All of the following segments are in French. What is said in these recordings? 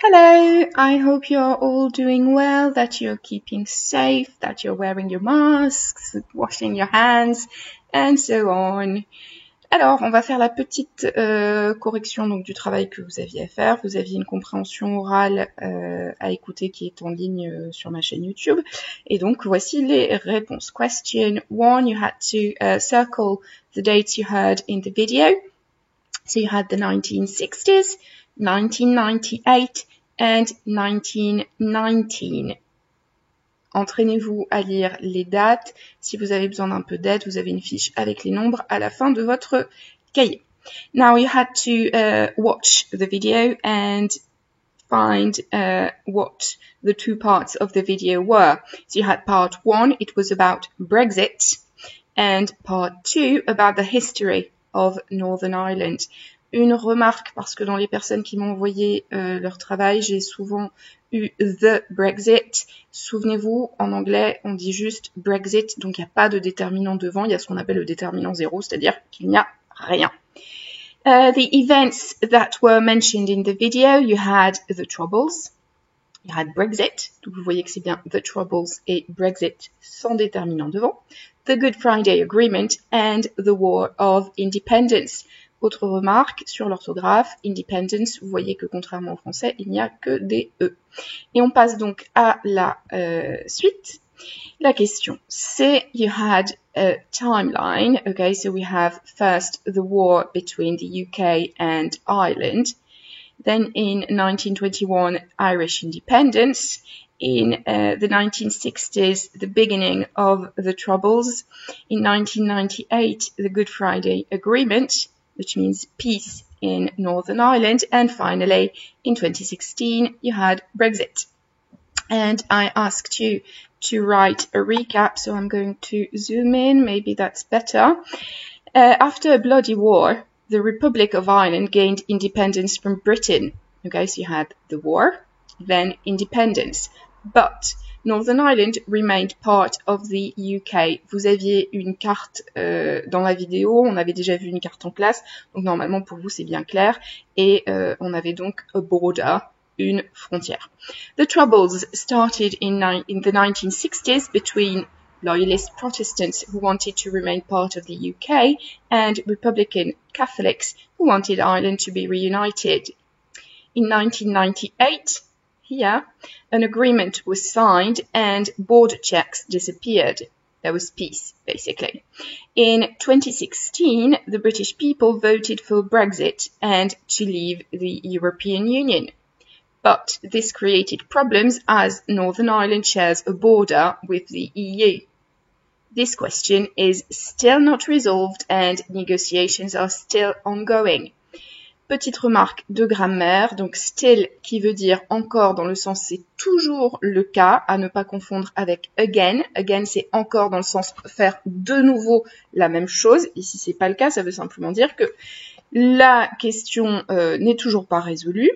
Hello, I hope you're all doing well, that you're keeping safe, that you're wearing your masks, washing your hands, and so on. Alors, on va faire la petite correction donc du travail que vous aviez à faire. Vous aviez une compréhension orale à écouter qui est en ligne sur ma chaîne YouTube. Et donc, voici les réponses. Question 1, you had to circle the dates you heard in the video. So you had the 1960s, 1998 and 1919. Entraînez-vous à lire les dates. Si vous avez besoin d'un peu d'aide, vous avez une fiche avec les nombres à la fin de votre cahier. Now you had to watch the video and find what the two parts of the video were. So you had part 1, it was about Brexit, and part 2 about the history of Northern Ireland. Une remarque, parce que dans les personnes qui m'ont envoyé leur travail, j'ai souvent eu the Brexit. Souvenez-vous, en anglais, on dit juste Brexit, donc il n'y a pas de déterminant devant, il y a ce qu'on appelle le déterminant zéro, c'est-à-dire qu'il n'y a rien. The events that were mentioned in the video, you had the Troubles, you had Brexit, donc vous voyez que c'est bien the Troubles et Brexit sans déterminant devant, the Good Friday Agreement and the War of Independence. Autre remarque sur l'orthographe, independence, vous voyez que contrairement au français, il n'y a que des E. Et on passe donc à la suite. La question, c'est you had a timeline. Okay, so we have first the war between the UK and Ireland. Then in 1921, Irish independence. In the 1960s, the beginning of the Troubles. In 1998, the Good Friday Agreement, which means peace in Northern Ireland. And finally, in 2016, you had Brexit. And I asked you to write a recap, so I'm going to zoom in, maybe that's better. After a bloody war, the Republic of Ireland gained independence from Britain. Okay, so you had the war, then independence. But Northern Ireland remained part of the UK. Vous aviez une carte dans la vidéo, on avait déjà vu une carte en classe, donc normalement pour vous c'est bien clair. Et on avait donc a border, une frontière. The Troubles started in the 1960s between Loyalist Protestants who wanted to remain part of the UK and Republican Catholics who wanted Ireland to be reunited. In 1998, here, an agreement was signed and border checks disappeared. There was peace, basically. In 2016, the British people voted for Brexit and to leave the European Union. But this created problems as Northern Ireland shares a border with the EU. This question is still not resolved and negotiations are still ongoing. Petite remarque de grammaire, donc still qui veut dire encore dans le sens c'est toujours le cas, à ne pas confondre avec again. Again c'est encore dans le sens faire de nouveau la même chose. Ici c'est pas le cas, ça veut simplement dire que la question n'est toujours pas résolue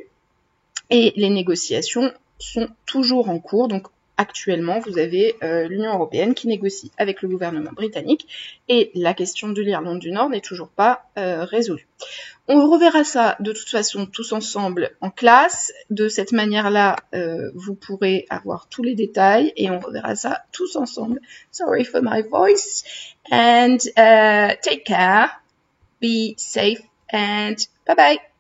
et les négociations sont toujours en cours. Donc actuellement, vous avez l'Union européenne qui négocie avec le gouvernement britannique et la question de l'Irlande du Nord n'est toujours pas résolue. On reverra ça de toute façon tous ensemble en classe. De cette manière-là, vous pourrez avoir tous les détails et on reverra ça tous ensemble. Sorry for my voice. And take care, be safe and bye bye.